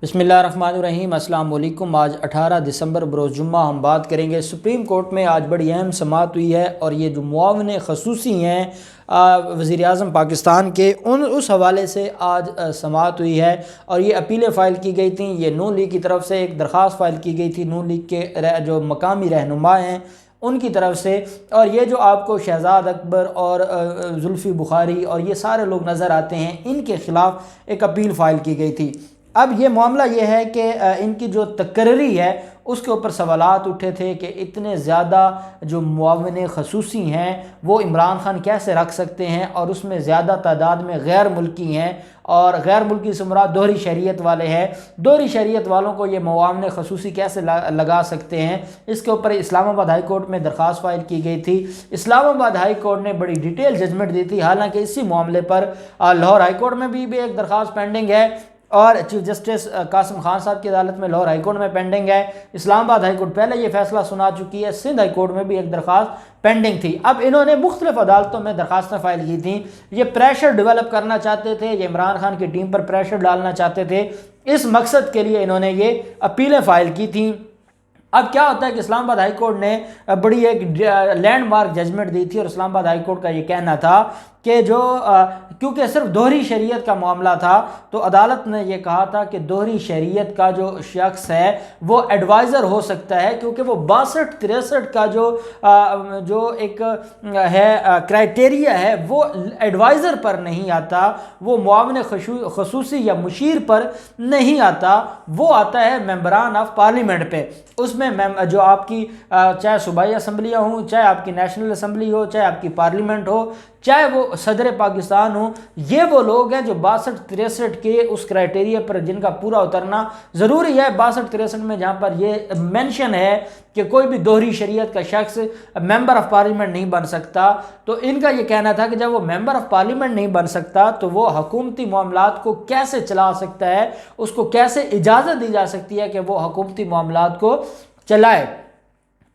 بسم اللہ الرحمن الرحیم۔ السلام علیکم۔ آج 18 دسمبر بروز جمعہ ہم بات کریں گے سپریم کورٹ میں آج بڑی اہم سماعت ہوئی ہے، اور یہ جو معاون خصوصی ہیں وزیر اعظم پاکستان کے اس حوالے سے آج سماعت ہوئی ہے، اور یہ اپیلیں فائل کی گئی تھیں۔ یہ نون لیگ کی طرف سے ایک درخواست فائل کی گئی تھی، نون لیگ کے جو مقامی رہنما ہیں ان کی طرف سے، اور یہ جو آپ کو شہزاد اکبر اور زلفی بخاری اور یہ سارے لوگ نظر آتے ہیں، ان کے خلاف ایک اپیل فائل کی گئی تھی۔ اب یہ معاملہ یہ ہے کہ ان کی جو تقرری ہے اس کے اوپر سوالات اٹھے تھے کہ اتنے زیادہ جو معاون خصوصی ہیں وہ عمران خان کیسے رکھ سکتے ہیں، اور اس میں زیادہ تعداد میں غیر ملکی ہیں، اور غیر ملکی سے مراد دوہری شہریت والے ہیں۔ دوہری شہریت والوں کو یہ معاون خصوصی کیسے لگا سکتے ہیں، اس کے اوپر اسلام آباد ہائی کورٹ میں درخواست فائل کی گئی تھی۔ اسلام آباد ہائی کورٹ نے بڑی ڈیٹیل ججمنٹ دی تھی، حالانکہ اسی معاملے پر لاہور ہائی کورٹ میں بھی ایک درخواست پینڈنگ ہے، اور چیف جسٹس قاسم خان صاحب کی عدالت میں لاہور ہائی کورٹ میں پینڈنگ ہے۔ اسلام آباد ہائی کورٹ پہلے یہ فیصلہ سنا چکی ہے، سندھ ہائی کورٹ میں بھی ایک درخواست پینڈنگ تھی۔ اب انہوں نے مختلف عدالتوں میں درخواستیں فائل کی تھیں، یہ پریشر ڈیولپ کرنا چاہتے تھے، یہ عمران خان کی ٹیم پر پریشر ڈالنا چاہتے تھے، اس مقصد کے لیے انہوں نے یہ اپیلیں فائل کی تھیں۔ اب کیا ہوتا ہے کہ اسلام آباد ہائی کورٹ نے بڑی ایک لینڈ مارک ججمنٹ دی تھی، اور اسلام آباد ہائی کورٹ کا یہ کہنا تھا کہ کیونکہ صرف دوہری شہریت کا معاملہ تھا، تو عدالت نے یہ کہا تھا کہ دوہری شہریت کا جو شخص ہے وہ ایڈوائزر ہو سکتا ہے، کیونکہ وہ 62-63 کا جو ایک ہے کرائٹیریا ہے وہ ایڈوائزر پر نہیں آتا، وہ معاون خصوصی یا مشیر پر نہیں آتا، وہ آتا ہے ممبران آف پارلیمنٹ پہ۔ اس میں جو آپ کی چاہے صوبائی اسمبلیاں ہوں، چاہے آپ کی نیشنل اسمبلی ہو، چاہے آپ کی پارلیمنٹ ہو، چاہے وہ صدر پاکستان ہو، یہ وہ لوگ ہیں جو 62-63 کے اس کرائٹیریا پر جن کا پورا اترنا ضروری ہے۔ 62-63 میں جہاں پر یہ مینشن ہے کہ کوئی بھی دوہری شریعت کا شخص ممبر آف پارلیمنٹ نہیں بن سکتا، تو ان کا یہ کہنا تھا کہ جب وہ ممبر آف پارلیمنٹ نہیں بن سکتا تو وہ حکومتی معاملات کو کیسے چلا سکتا ہے، اس کو کیسے اجازت دی جا سکتی ہے کہ وہ حکومتی معاملات کو چلائے۔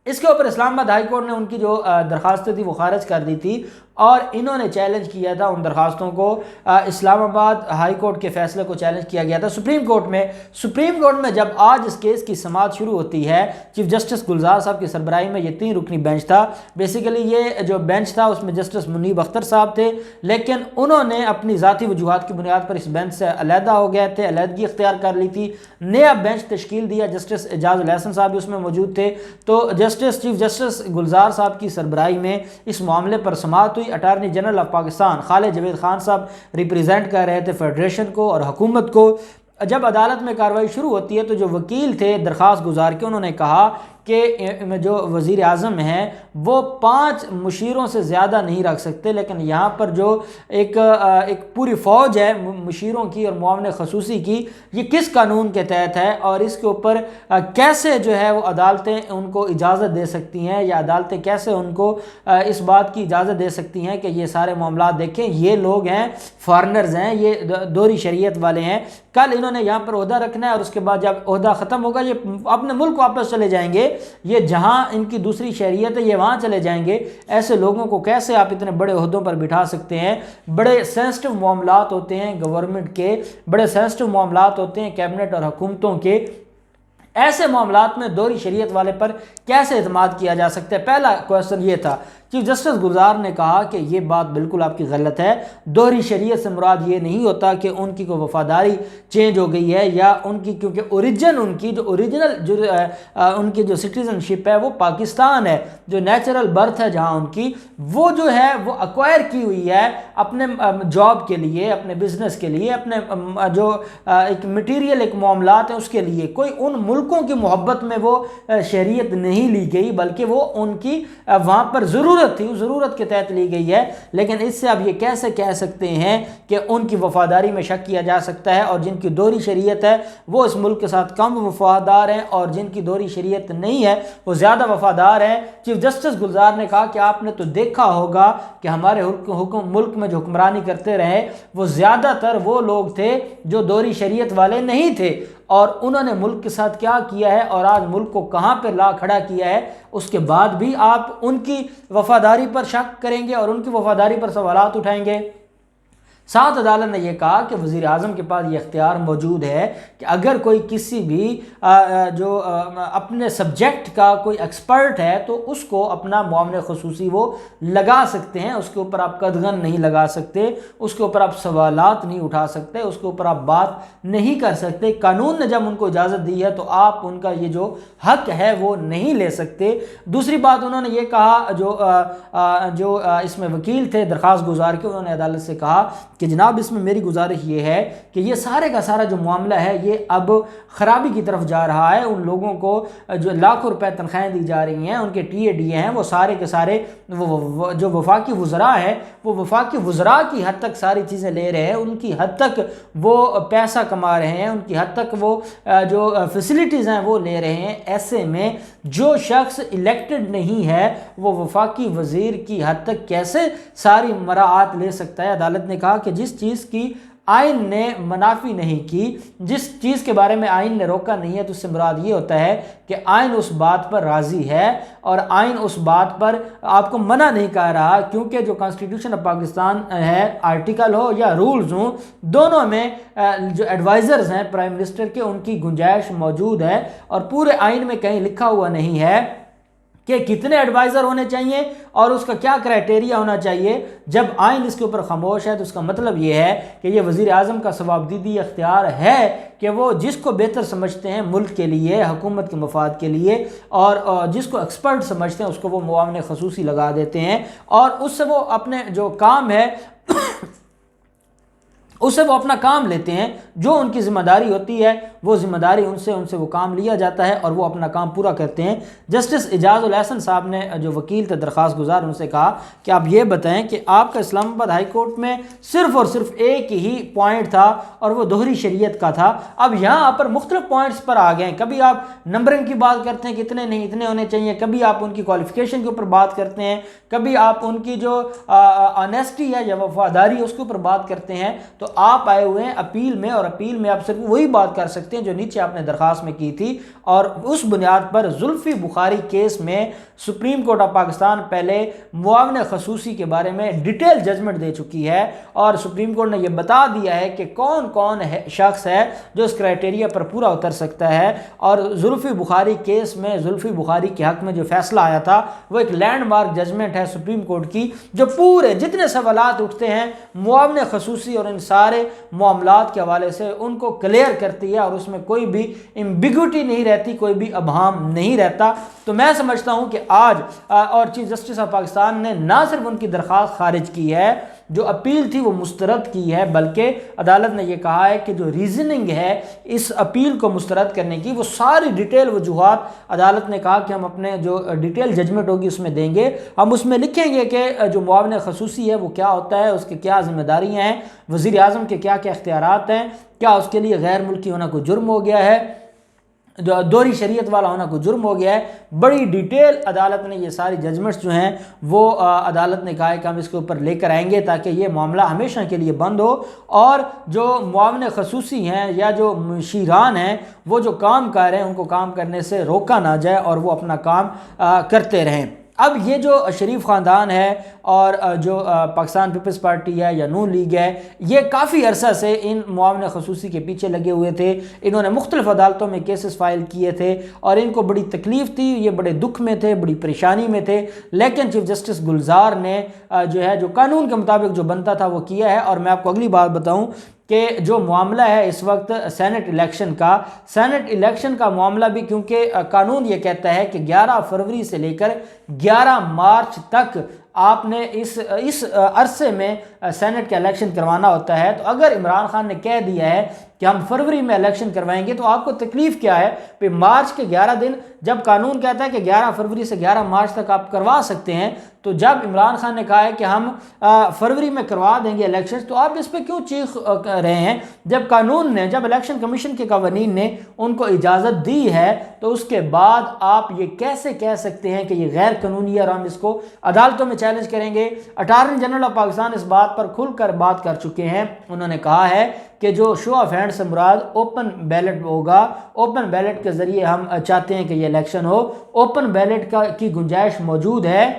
اس کے اوپر اسلام آباد ہائی کورٹ نے ان کی جو درخواستیں تھی وہ خارج کر دی تھی، اور انہوں نے چیلنج کیا تھا ان درخواستوں کو۔ اسلام آباد ہائی کورٹ کے فیصلے کو چیلنج کیا گیا تھا سپریم کورٹ میں۔ سپریم کورٹ میں جب آج اس کیس کی سماعت شروع ہوتی ہے، چیف جسٹس گلزار صاحب کی سربراہی میں یہ 3 رکنی بینچ تھا۔ بیسیکلی یہ جو بینچ تھا اس میں جسٹس منیب اختر صاحب تھے، لیکن انہوں نے اپنی ذاتی وجوہات کی بنیاد پر اس بینچ سے علیحدہ ہو گئے تھے، علیحدگی اختیار کر لی تھی، نیا بینچ تشکیل دیا۔ جسٹس اعجاز الحسن صاحب بھی اس میں موجود تھے، تو چیف جسٹس گلزار صاحب کی سربراہی میں اس معاملے پر سماعت ہوئی۔ اٹارنی جنرل آف پاکستان خالد جاوید خان صاحب ریپریزنٹ کر رہے تھے فیڈریشن کو اور حکومت کو۔ جب عدالت میں کارروائی شروع ہوتی ہے تو جو وکیل تھے درخواست گزار کے، انہوں نے کہا کہ جو وزیر اعظم ہیں وہ 5 مشیروں سے زیادہ نہیں رکھ سکتے، لیکن یہاں پر جو ایک پوری فوج ہے مشیروں کی اور معاون خصوصی کی، یہ کس قانون کے تحت ہے، اور اس کے اوپر کیسے جو ہے وہ عدالتیں ان کو اجازت دے سکتی ہیں، یا عدالتیں کیسے ان کو اس بات کی اجازت دے سکتی ہیں کہ یہ سارے معاملات دیکھیں، یہ لوگ ہیں فارنرز ہیں، یہ دوہری شریعت والے ہیں، کل انہوں نے یہاں پر عہدہ رکھنا ہے، اور اس کے بعد جب عہدہ ختم ہوگا یہ اپنے ملک واپس چلے جائیں گے، یہ جہاں ان کی دوسری شہریت ہے یہ وہاں چلے جائیں گے۔ ایسے لوگوں کو کیسے آپ اتنے بڑے عہدوں پر بٹھا سکتے ہیں؟ بڑے سینسٹیو معاملات ہوتے ہیں گورنمنٹ کے، بڑے سینسٹیو معاملات ہوتے ہیں کیبنٹ اور حکومتوں کے، ایسے معاملات میں دوہری شریعت والے پر کیسے اعتماد کیا جا سکتا ہے؟ پہلا کویسچن یہ تھا۔ چیف جسٹس گلزار نے کہا کہ یہ بات بالکل آپ کی غلط ہے، دوہری شریعت سے مراد یہ نہیں ہوتا کہ ان کی کوئی وفاداری چینج ہو گئی ہے، یا ان کی کیونکہ ان کی جو اوریجنل ان کی جو سٹیزن شپ ہے وہ پاکستان ہے، جو نیچرل برتھ ہے جہاں ان کی، وہ جو ہے وہ ایکوائر کی ہوئی ہے اپنے جاب کے لیے، اپنے بزنس کے لیے، اپنے جو ایک مٹیریل ایک معاملات ہیں اس کے لیے۔ کوئی ان ملکوں کی محبت میں وہ شہریت نہیں لی گئی، بلکہ وہ ان کی وہاں پر ضرورت تھی، اس ضرورت کے تحت لی گئی ہے۔ لیکن اس سے اب یہ کیسے کہہ سکتے ہیں کہ ان کی وفاداری میں شک کیا جا سکتا ہے، اور جن کی دوہری شریعت ہے وہ اس ملک کے ساتھ کم وفادار ہیں، اور جن کی دوہری شریعت نہیں ہے وہ زیادہ وفادار ہیں۔ چیف جسٹس گلزار نے کہا کہ آپ نے تو دیکھا ہوگا کہ ہمارے ملک میں جو حکمرانی کرتے رہے وہ زیادہ تر وہ لوگ تھے جو دوہری شریعت والے نہیں تھے، اور انہوں نے ملک کے ساتھ کیا کیا ہے، اور آج ملک کو کہاں پہ لا کھڑا کیا ہے، اس کے بعد بھی آپ ان کی وفاداری پر شک کریں گے اور ان کی وفاداری پر سوالات اٹھائیں گے۔ ساتھ عدالت نے یہ کہا کہ وزیر اعظم کے پاس یہ اختیار موجود ہے کہ اگر کوئی کسی بھی جو اپنے سبجیکٹ کا کوئی ایکسپرٹ ہے تو اس کو اپنا معاون خصوصی وہ لگا سکتے ہیں، اس کے اوپر آپ قدغن نہیں لگا سکتے، اس کے اوپر آپ سوالات نہیں اٹھا سکتے، اس کے اوپر آپ بات نہیں کر سکتے۔ قانون نے جب ان کو اجازت دی ہے تو آپ ان کا یہ جو حق ہے وہ نہیں لے سکتے۔ دوسری بات انہوں نے یہ کہا، جو اس میں وکیل تھے درخواست گزار کے، انہوں نے عدالت سے کہا کہ جناب اس میں میری گزارش یہ ہے کہ یہ سارے کا سارا جو معاملہ ہے یہ اب خرابی کی طرف جا رہا ہے۔ ان لوگوں کو جو لاکھوں روپے تنخواہیں دی جا رہی ہیں، ان کے ٹی اے ڈی اے ہیں، وہ سارے کے سارے جو وفاقی وزراء ہیں وہ وفاقی وزراء کی حد تک ساری چیزیں لے رہے ہیں، ان کی حد تک وہ پیسہ کما رہے ہیں، ان کی حد تک وہ جو فیسلٹیز ہیں وہ لے رہے ہیں۔ ایسے میں جو شخص الیکٹڈ نہیں ہے وہ وفاقی وزیر کی حد تک کیسے ساری مراعات لے سکتا ہے؟ عدالت نے کہا کہ جس چیز کی آئین نے منافی نہیں کی، جس چیز کے بارے میں آئین نے روکا نہیں ہے، تو اس سے مراد یہ ہوتا ہے کہ آئین اس بات پر راضی ہے اور آئین اس بات پر آپ کو منع نہیں کر رہا، کیونکہ جو کانسٹیٹیوشن آف پاکستان ہے، آرٹیکل ہو یا رولز ہوں، دونوں میں جو ایڈوائزرز ہیں پرائم منسٹر کے، ان کی گنجائش موجود ہے، اور پورے آئین میں کہیں لکھا ہوا نہیں ہے کہ کتنے ایڈوائزر ہونے چاہیے اور اس کا کیا کرائٹیریا ہونا چاہیے۔ جب آئین اس کے اوپر خاموش ہے تو اس کا مطلب یہ ہے کہ یہ وزیر اعظم کا ثوابدیدی اختیار ہے کہ وہ جس کو بہتر سمجھتے ہیں ملک کے لیے، حکومت کے مفاد کے لیے، اور جس کو ایکسپرٹ سمجھتے ہیں اس کو وہ معاون خصوصی لگا دیتے ہیں، اور اس سے وہ اپنے جو کام ہے اس سے وہ اپنا کام لیتے ہیں۔ جو ان کی ذمہ داری ہوتی ہے وہ ذمہ داری ان سے وہ کام لیا جاتا ہے اور وہ اپنا کام پورا کرتے ہیں۔ جسٹس اعجاز الاحسن صاحب نے، جو وکیل تھے درخواست گزار، ان سے کہا کہ آپ یہ بتائیں کہ آپ کا اسلام آباد ہائی کورٹ میں صرف اور صرف ایک ہی پوائنٹ تھا اور وہ دوہری شریعت کا تھا، اب یہاں پر مختلف پوائنٹس پر آ گئے ہیں۔ کبھی آپ نمبرنگ کی بات کرتے ہیں، کتنے نہیں اتنے ہونے چاہیے، کبھی آپ ان کی کوالیفیکیشن کے اوپر بات کرتے ہیں، کبھی آپ ان کی جو آنیسٹی ہے یا وفاداری ہے اس کے اوپر بات کرتے ہیں۔ تو آپ آئے ہوئے ہیں اپیل میں، اور اپیل میں آپ صرف وہی بات کر سکتے ہیں جو نیچے آپ نے درخواست میں کی تھی، اور اس بنیاد پر زلفی بخاری کیس میں سپریم کورٹ آف پاکستان پہلے معاون خصوصی کے بارے میں ڈیٹیل ججمنٹ دے چکی ہے، اور سپریم کورٹ نے یہ بتا دیا ہے کہ کون کون شخص ہے جو اس کرائٹیریا پر پورا اتر سکتا ہے۔ اور زلفی بخاری کیس میں زلفی بخاری کے حق میں جو فیصلہ آیا تھا وہ ایک لینڈ مارک ججمنٹ ہے سپریم کورٹ کی، جو پورے جتنے سوالات اٹھتے ہیں معاون خصوصی اور ان سارے معاملات کے حوالے سے ان کو کلیئر کرتی ہے، اور اس میں کوئی بھی ایمبیگوٹی نہیں رہتی، کوئی بھی ابہام نہیں رہتا۔ تو میں سمجھتا ہوں کہ آج اور چیف جسٹس آف پاکستان نے نہ صرف ان کی درخواست خارج کی ہے، جو اپیل تھی وہ مسترد کی ہے، بلکہ عدالت نے یہ کہا ہے کہ جو ریزننگ ہے اس اپیل کو مسترد کرنے کی، وہ ساری ڈیٹیل وجوہات عدالت نے کہا کہ ہم اپنے جو ڈیٹیل ججمنٹ ہوگی اس میں دیں گے، ہم اس میں لکھیں گے کہ جو معاون خصوصی ہے وہ کیا ہوتا ہے، اس کے کیا ذمہ داریاں ہیں، وزیر اعظم کے کیا کیا اختیارات ہیں، کیا اس کے لیے غیر ملکی ہونا کوئی جرم ہو گیا ہے، جو دوہری شریعت والا ہونا کوئی جرم ہو گیا ہے۔ بڑی ڈیٹیل عدالت نے یہ ساری ججمنٹس جو ہیں وہ عدالت نے کہا ہے کہ ہم اس کے اوپر لے کر آئیں گے تاکہ یہ معاملہ ہمیشہ کے لیے بند ہو، اور جو معاون خصوصی ہیں یا جو مشیران ہیں وہ جو کام کر رہے ہیں ان کو کام کرنے سے روکا نہ جائے اور وہ اپنا کام کرتے رہیں۔ اب یہ جو شریف خاندان ہے اور جو پاکستان پیپلز پارٹی ہے یا نون لیگ ہے، یہ کافی عرصہ سے ان معاون خصوصی کے پیچھے لگے ہوئے تھے، انہوں نے مختلف عدالتوں میں کیسز فائل کیے تھے اور ان کو بڑی تکلیف تھی، یہ بڑے دکھ میں تھے، بڑی پریشانی میں تھے، لیکن چیف جسٹس گلزار نے جو قانون کے مطابق جو بنتا تھا وہ کیا ہے۔ اور میں آپ کو اگلی بات بتاؤں کہ جو معاملہ ہے اس وقت سینٹ الیکشن کا معاملہ بھی، کیونکہ قانون یہ کہتا ہے کہ 11 فروری سے لے کر 11 مارچ تک آپ نے اس عرصے میں سینٹ کا الیکشن کروانا ہوتا ہے، تو اگر عمران خان نے کہہ دیا ہے کہ ہم فروری میں الیکشن کروائیں گے تو آپ کو تکلیف کیا ہے؟ پھر مارچ کے 11 دن، جب قانون کہتا ہے کہ 11 فروری سے 11 مارچ تک آپ کروا سکتے ہیں، تو جب عمران خان نے کہا ہے کہ ہم فروری میں کروا دیں گے الیکشن، تو آپ اس پہ کیوں چیخ رہے ہیں؟ جب قانون نے، جب الیکشن کمیشن کے قوانین نے ان کو اجازت دی ہے تو اس کے بعد آپ یہ کیسے کہہ سکتے ہیں کہ یہ غیر قانونی ہے اور ہم اس کو عدالتوں میں چیلنج کریں گے؟ اٹارنی جنرل آف پاکستان اس بات پر کھل کر بات کر چکے ہیں، انہوں نے کہا ہے کہ جو شو آف ہینڈ سے مراد اوپن بیلٹ ہوگا، اوپن بیلٹ کے ذریعے ہم چاہتے ہیں کہ یہ الیکشن ہو، اوپن بیلٹ کی گنجائش موجود ہے،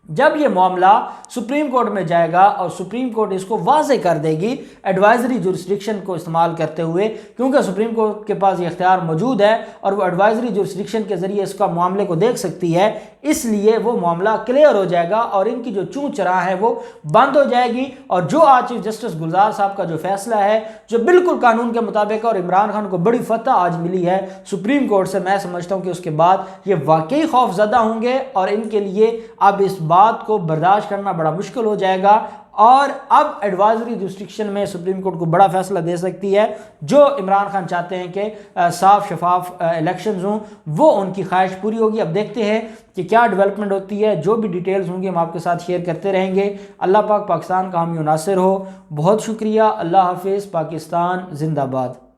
جب یہ معاملہ سپریم کورٹ میں جائے گا اور سپریم کورٹ اس کو واضح کر دے گی ایڈوائزری جورسڈکشن کو استعمال کرتے ہوئے، کیونکہ سپریم کورٹ کے پاس یہ اختیار موجود ہے اور وہ ایڈوائزری جورسڈکشن کے ذریعے اس کا معاملے کو دیکھ سکتی ہے، اس لیے وہ معاملہ کلیئر ہو جائے گا اور ان کی جو چون چراہ ہے وہ بند ہو جائے گی۔ اور جو آج چیف جسٹس گلزار صاحب کا جو فیصلہ ہے جو بالکل قانون کے مطابق، اور عمران خان کو بڑی فتح آج ملی ہے سپریم کورٹ سے، میں سمجھتا ہوں کہ اس کے بعد یہ واقعی خوف زدہ ہوں گے اور ان کے لیے اب اس بات کو برداشت کرنا بڑا مشکل ہو جائے گا، اور اب ایڈوائزری جورسڈکشن میں سپریم کورٹ کو بڑا فیصلہ دے سکتی ہے۔ جو عمران خان چاہتے ہیں کہ صاف شفاف الیکشنز ہوں، وہ ان کی خواہش پوری ہوگی۔ اب دیکھتے ہیں کہ کیا ڈیولپمنٹ ہوتی ہے، جو بھی ڈیٹیلز ہوں گی ہم آپ کے ساتھ شیئر کرتے رہیں گے۔ اللہ پاک پاکستان کا حامی و ناصر ہو۔ بہت شکریہ۔ اللہ حافظ۔ پاکستان زندہ باد۔